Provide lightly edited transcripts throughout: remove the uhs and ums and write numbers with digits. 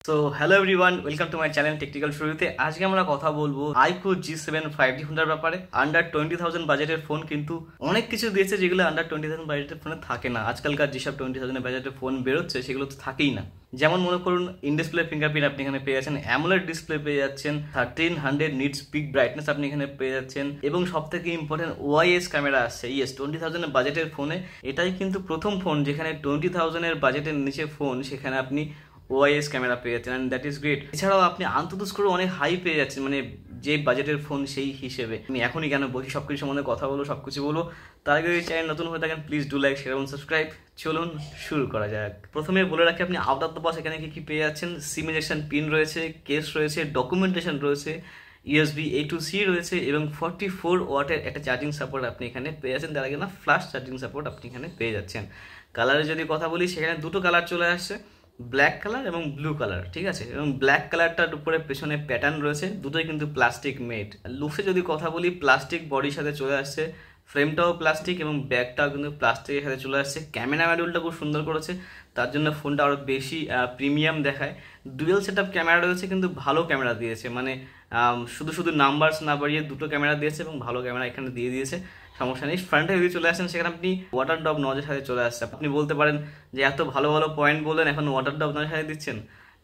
So hello everyone, welcome to my channel technical শুরুতে। আজকে আমরা কথা বলবো Iqoo G7 5G ফোনটার ব্যাপারে। আন্ডার 20,000 বাজেটের ফোন কিন্তু অনেক কিছু দিয়েছে যেগুলো আন্ডার 20,000 বাজেটের ফোনে থাকে না। আজকালকার যেসব 20,000 বাজেটের ফোন বেরোচ্ছে সেগুলো তো থাকেই না। যেমন মনে করুন, ইন ডিসপ্লে ফিঙ্গারপ্রিন্ট আপনি এখানে পেয়ে যাচ্ছেন, অ্যামোলেড ডিসপ্লে পেয়ে যাচ্ছেন, 1300 নিটস পিক ব্রাইটনেস আপনি এখানে পেয়ে যাচ্ছেন, এবং সব থেকে ইম্পর্টেন্ট ওআইএস ক্যামেরা আসছে। ইয়েস, 20,000 বাজেটের ফোনে এটাই কিন্তু প্রথম ফোন যেখানে 20,000 বাজেটের নিচে ফোন সেখানে আপনি ওআইএস ক্যামেরা পেয়ে যাচ্ছেন, অ্যান্ড দ্যাট ইজ গ্রেট। এছাড়াও আপনি আন্তঃস্কোর অনেক হাই পেয়ে যাচ্ছেন, মানে যে বাজেটের ফোন সেই হিসেবে। আমি এখনই কেন বসি সবকিছু সম্বন্ধে কথা বলবো, সবকিছু বলবো। তার আগে যদি চ্যানেল নতুন হয়ে থাকেন প্লিজ ডু লাইক, শেয়ার এবং সাবস্ক্রাইব। চলুন শুরু করা যাক। প্রথমে বলে রাখি, আপনি আউট অফ দ্য বক্স এখানে কি পেয়ে যাচ্ছেন। সিম ইজেকশন পিন রয়েছে, কেস রয়েছে, ডকুমেন্টেশন রয়েছে, USB A to C রয়েছে, এবং 44 ওয়াটের একটা চার্জিং সাপোর্ট আপনি এখানে পেয়ে যাচ্ছেন। তার আগে না, ফ্ল্যাশ চার্জিং সাপোর্ট আপনি এখানে পেয়ে যাচ্ছেন। কালারের যদি কথা বলি, সেখানে দুটো কালার চলে আসছে, ব্ল্যাক কালার এবং ব্লু কালার, ঠিক আছে। এবং ব্ল্যাক কালারটার উপরে পেছনে প্যাটার্ন রয়েছে, দুটোই কিন্তু প্লাস্টিক মেড। লুকসে যদি কথা বলি, প্লাস্টিক বডির সাথে চলে আসছে, ফ্রেমটাও প্লাস্টিক এবং ব্যাগটাও কিন্তু প্লাস্টিকের সাথে চলে আসছে। ক্যামেরা মডিউলটা খুব সুন্দর করেছে, তার জন্য ফোনটা আরও বেশি প্রিমিয়াম দেখায়। ডুয়েল সেট আপ ক্যামেরা রয়েছে, কিন্তু ভালো ক্যামেরা দিয়েছে, মানে শুধু শুধু নাম্বারস না বাড়িয়ে দুটো ক্যামেরা দিয়েছে এবং ভালো ক্যামেরা এখানে দিয়ে দিয়েছে। সমস্যা নেই। ফ্রন্টে যদি চলে আসেন, সেখানে আপনি ওয়াটার ড্রপ নজের সাথে চলে আসছে। আপনি বলতে পারেন যে এত ভালো ভালো পয়েন্ট বললেন, এখন ওয়াটার ড্রপ নজের সাথে দিচ্ছেন।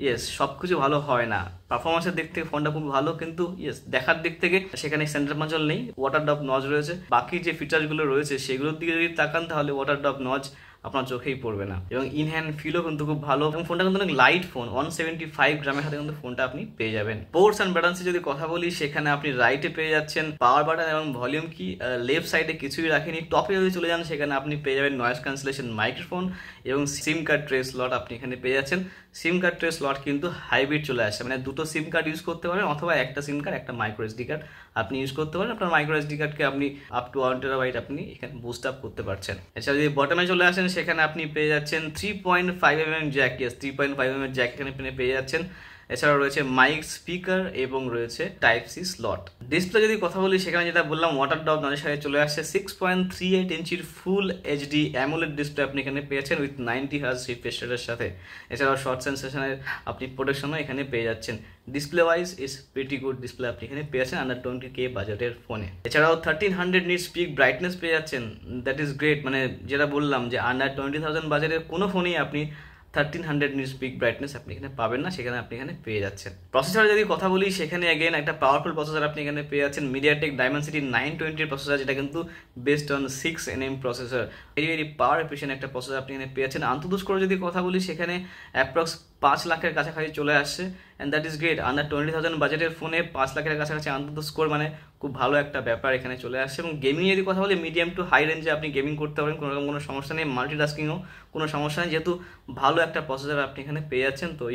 ইয়েস, সব কিছু ভালো হয় না। পারফরমেন্সের দিক থেকে ফোনটা খুব ভালো, কিন্তু ইয়েস দেখার দিক থেকে সেখানে সেন্টার পাঞ্চল নেই, ওয়াটার ড্রপ নজ রয়েছে। বাকি যে ফিচার্সগুলো রয়েছে সেগুলোর দিকে যদি তাকান, তাহলে ওয়াটার ড্রপ নজ আপনার চোখেই পড়বে না। এবং ইন হ্যান্ড ফিলও কিন্তু খুব ভালো, এবং ফোনটা কিন্তু অনেক লাইট ফোন, 175 গ্রামের হাতে কিন্তু ফোনটা আপনি পেয়ে যাবেন। পোর্টস অ্যান্ড বাটনসে যদি কথা বলি, সেখানে আপনি রাইটে পেয়ে যাচ্ছেন পাওয়ার বাটন এবং ভলিউম কি, লেফট সাইডে কিছুই রাখেনি। টপে যদি চলে যান, সেখানে আপনি পেয়ে যাবেন নয়েজ ক্যান্সেলেশন মাইক্রোফোন এবং সিম কার্ড ট্রে স্লট আপনি এখানে পেয়ে যাচ্ছেন। সিম কার্ড ট্রে স্লট কিন্তু হাইব্রিড চলে আসছে, মানে দুটো সিম কার্ড ইউজ করতে পারেন, অথবা একটা সিম কার্ড একটা মাইক্রো এসডি কার্ড আপনি ইউজ করতে পারেন। আপনার মাইক্রো এসডি কার্ডকে আপনি আপ টু 1 টেরাবাইট আপনি এখানে বুস্ট আপ করতে পারছেন। এছাড়া যদি বটমে চলে আসেন, সেখানে আপনি পেয়ে যাচ্ছেন 3.5mm Jack. Yes, 3.5mm Jack এখানে পেয়ে যাচ্ছেন। এছাড়াও রয়েছে মাইক, স্পিকার এবং রয়েছে টাইপ সি স্লট। ডিসপ্লে যদি কথা বলি, সেখানে যেটা বললাম ওয়াটার ড্রপ নজের সাথে চলে আসছে। 6.38 ইঞ্চির ফুল এইচডি অ্যামোলেড ডিসপ্লে আপনি এখানে পেয়েছেন উইথ 90 হার্জ রিফ্রেশ রেটের সাথে। এছাড়াও শর্ট সেন্সেশনের আপনি প্রোটেকশনও এখানে পেয়ে যাচ্ছেন। Display wise is pretty good display আপনি এখানে পেয়েছেন আন্ডার 20K বাজেটের ফোনে। এছাড়াও 1300 নিটস পিক ব্রাইটনেস পেয়ে যাচ্ছেন, দ্যাট ইজ গ্রেট। মানে যেটা বললাম যে আন্ডার 20,000 বাজেটের কোনো ফোনেই আপনি 1300 নিটস পিক ব্রাইটনেস আপনি এখানে পাবেন না, সেখানে আপনি এখানে পেয়ে যাচ্ছেন। প্রসেসর যদি কথা বলি, সেখানে অ্যাগেন একটা পাওয়ারফুল প্রসেসর আপনি এখানে পেয়ে যাচ্ছেন, মিডিয়াটেক ডায়মেনসিটি 920 প্রসেসর, যেটা কিন্তু based on 6nm processor. Very power efficient একটা প্রসেসর আপনি এখানে পেয়ে যাচ্ছেন। আন্তঃস্কোর যদি কথা বলি, সেখানে অ্যাপ্রক্স 5 লাখের কাছাকাছি চলে আসছে, and that is great. Under 20,000 বাজেটের ফোনে 5 লাখের কাছাকাছি আন্তঃস্কোর মানে খুব ভালো একটা ব্যাপার এখানে চলে আসছে। এবং গেমিং যদি কথা বলি, মিডিয়াম টু হাই রেঞ্জে আপনি গেমিং করতে পারেন, কোনো সমস্যা নেই। মাল্টিটাস্কিংও কোনো সমস্যা নেই, যেহেতু ভালো একটা প্রসেসর আপনি এখানে পেয়ে যাচ্ছেন। তো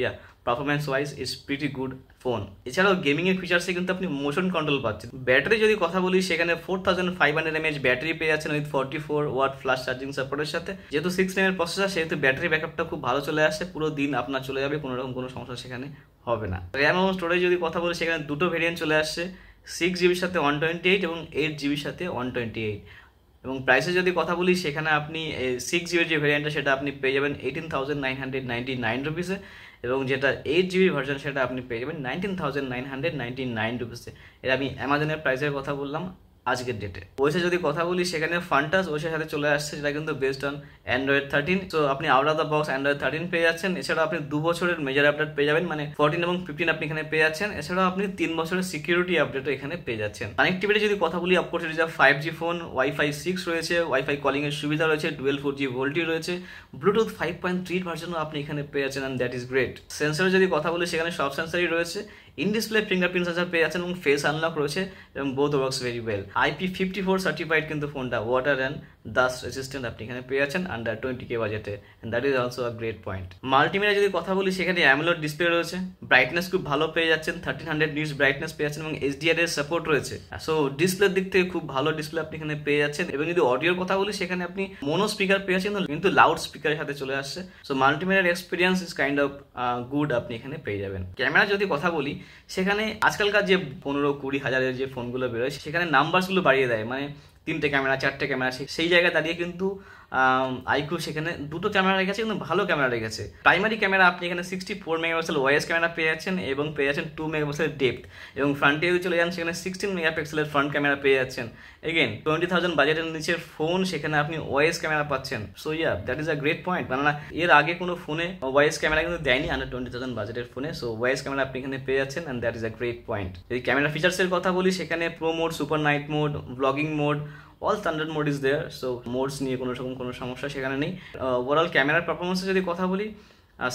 performance wise is pretty good phone. এছাড়াও গেমিং এর ফিচার্সে কিন্তু আপনি মোশন কন্ট্রোল পাচ্ছেন। ব্যাটারি যদি কথা বলি, সেখানে 4500 mAh ব্যাটারি পেয়ে যাচ্ছেন উইথ 44 ওয়াট ফ্ল্যাশ চার্জিং সাপোর্টের সাথে। যেহেতু 6nm প্রসেসর, সেহেতু ব্যাটারি ব্যাকআপটা খুব ভালো চলে আসছে, পুরো দিন আপনার চলে যাবে, কোনো রকম কোনো সমস্যা সেখানে হবে না। র্যাম এবং স্টোরেজ যদি কথা বলি, সেখানে দুটো ভেরিয়েন্ট চলে আসছে, 6GB সাথে 128 এবং 8GB সাথে 128। এবং প্রাইসে যদি কথা বলি, সেখানে আপনি 6GB যে ভেরিয়েন্টটা সেটা আপনি পেয়ে যাবেন 18,999 রুপিসে, এবং যেটা 8GB ভার্জন সেটা আপনি পেয়ে যাবেন 19,999 রুপিসে। এটা আমি অ্যামাজনের প্রাইসের কথা বললাম আজকের ডেটে। ওইসে যদি কথা বলি, সেখানে ফান্টাস ওইসের সাথে চলে আসছে, যেটা কিন্তু বেসড অন অ্যান্ড্রয়েড 13। তো আপনি out of the box Android 13 পেয়ে যাচ্ছেন। এছাড়াও আপনি 2 বছরের মেজর আপডেট পেয়ে যাবেন, মানে 14 এবং 15 আপনি এখানে পেয়ে যাচ্ছেন। এছাড়াও আপনি 3 বছরের সিকিউরিটি আপডেটও এখানে পেয়ে যাচ্ছেন। কানেক্টিভিটি যদি কথা বলি, অফকোর্স এটা 5G ফোন, ওয়াইফাই 6 রয়েছে, ওয়াইফাই কলিং এর সুবিধা রয়েছে, ডুয়েল 4G ভোল্টি রয়েছে, ব্লুটুথ 5.3 ভার্জনও আপনি এখানে পেয়ে যাচ্ছেন, and that is great. Sensor যদি কথা বলি, সেখানে সব সেন্সরই রয়েছে, ইন ডিসপ্লে ফিঙ্গারপ্রিন্ট সেন্সর পেয়ে যাচ্ছেন এবং ফেস আনলক রয়েছে, এবং both works very well. IP54 certified কিন্তু ফোনটা, ওয়াটার অ্যান্ড ডাস্ট রেসিস্ট্যান্ট আপনি এখানে পেয়ে যাচ্ছেন আন্ডার 20K বাজেটে, and that is also a great point. Multimedia যদি কথা বলি, সেখানে অ্যামোলেড ডিসপ্লে রয়েছে, ব্রাইটনেস খুব ভালো পেয়ে যাচ্ছেন, 1300 নিটস ব্রাইটনেস পেয়ে যাচ্ছেন, এবং HDR এর সাপোর্ট রয়েছে। সো ডিসপ্লের দিক থেকে খুব ভালো ডিসপ্লে আপনি এখানে পেয়ে যাচ্ছেন। এবং যদি অডিওর কথা বলি, সেখানে আপনি মোনো স্পিকার পেয়ে যাচ্ছেন, কিন্তু লাউড স্পিকারের সাথে চলে আসছে। সো মাল্টিমিডিয়ার experience is kind of good আপনি এখানে পেয়ে যাবেন। ক্যামেরা যদি কথা বলি, সেখানে আজকালকার যে 15-20 হাজারের যে ফোনগুলো বেরোয়, সেখানে নাম্বারসগুলো বাড়িয়ে দেয়, মানে 3টে ক্যামেরা 4টে ক্যামেরা, সেই জায়গায় দাঁড়িয়ে কিন্তু আইকিউ সেখানে দুটো ক্যামেরা রেখেছে, কিন্তু ভালো ক্যামেরা রেখেছে। প্রাইমারি ক্যামেরা আপনি এখানে 64 মেগাপিক্সেল ওয়াইএস ক্যামেরা পেয়ে যাচ্ছেন এবং পেয়ে যাচ্ছেন 2 মেগাপিক্সেল ডেপথ, এবং ফ্রন্টে যদি চলে যান সেখানে 16 মেগাপিক্সেলের ফ্রন্ট ক্যামেরা পেয়ে যাচ্ছেন। এগেন 20,000 বাজেটের নিচের ফোন, সেখানে আপনি ওয়াইএস ক্যামেরা পাচ্ছেন। So yeah, that is a great point. কেননা এর আগে কোনো ফোনে ওয়াইএস ক্যামেরা কিন্তু দেয়নি আন্ডার 20,000 বাজেটের ফোনে। সো ওয়াইএস ক্যামেরা আপনি এখানে পেয়ে যাচ্ছেন, and that is a great point. যদি ক্যামেরা ফিচার্সের কথা বলি, সেখানে pro mode, super night mode, blogging mode, all standard mode is there. So modes নিয়ে কোনো রকম কোনো সমস্যা সেখানে নেই। ওভারঅল ক্যামেরার পারফরমেন্সে যদি কথা বলি,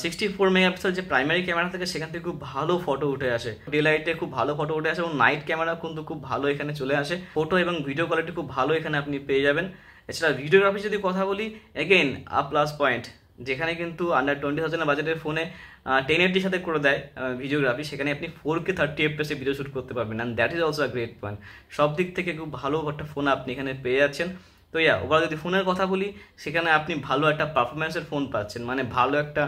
64 মেগাপিক্সেল যে প্রাইমারি ক্যামেরা থেকে সেখান থেকে খুব ভালো ফটো উঠে আসে, ডে লাইটে খুব ভালো ফটো উঠে আসে, এবং নাইট ক্যামেরা কিন্তু খুব ভালো এখানে চলে আসে। ফটো এবং ভিডিও কোয়ালিটি খুব ভালো এখানে আপনি পেয়ে যাবেন। এছাড়া ভিডিওগ্রাফি যদি কথা বলি, এগেইন আ প্লাস পয়েন্ট, যেখানে কিন্তু আন্ডার 20,000 বাজেটের ফোনে 1080 সাথে করে দেয় ভিডিওগ্রাফি, সেখানে আপনি 4K 30 FPS ভিডিও শ্যুট করতে পারবেন, and that is also a great point. সব দিক থেকে খুব ভালো একটা ফোন আপনি এখানে পেয়ে যাচ্ছেন। তো ইয়া, ওভার যদি ফোনের কথা বলি, সেখানে আপনি ভালো একটা পারফরমেন্সের ফোন পাচ্ছেন, মানে ভালো একটা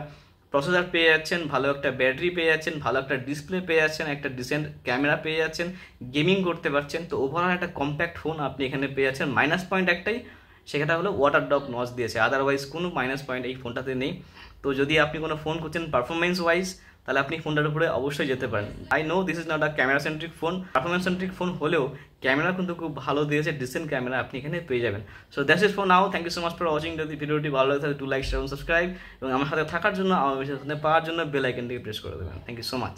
প্রসেসর পেয়ে যাচ্ছেন, ভালো একটা ব্যাটারি পেয়ে যাচ্ছেন, ভালো একটা ডিসপ্লে পেয়ে যাচ্ছেন, একটা ডিসেন্ট ক্যামেরা পেয়ে যাচ্ছেন, গেমিং করতে পারছেন। তো ওভারঅল একটা কম্প্যাক্ট ফোন আপনি এখানে পেয়ে যাচ্ছেন। মাইনাস পয়েন্ট একটাই, সেটা হলো ওয়াটার ড্রপ নচ দিয়েছে, আদারওয়াইজ কোনো মাইনাস পয়েন্ট এই ফোনটাতে নেই। তো যদি আপনি কোনো ফোন করছেন পারফরমেন্স ওয়াইজ, তাহলে আপনি ফোনটার উপরে অবশ্যই যেতে পারেন। I know this is not a camera centric phone, performance centric phone হলেও ক্যামেরা কিন্তু খুব ভালো দিয়েছে, ডিসেন্ট ক্যামেরা আপনি এখানে পেয়ে যাবেন। So that's it for now. Thank you so much for watching. যদি ভিডিওটি ভালো লাগে তাহলে লাইক, শেয়ার এবং সাবস্ক্রাইব, এবং আমার সাথে থাকার জন্য, আমার সাথে পাওয়ার জন্য বেল আইকনটি প্রেস করে দেবেন। Thank you so much.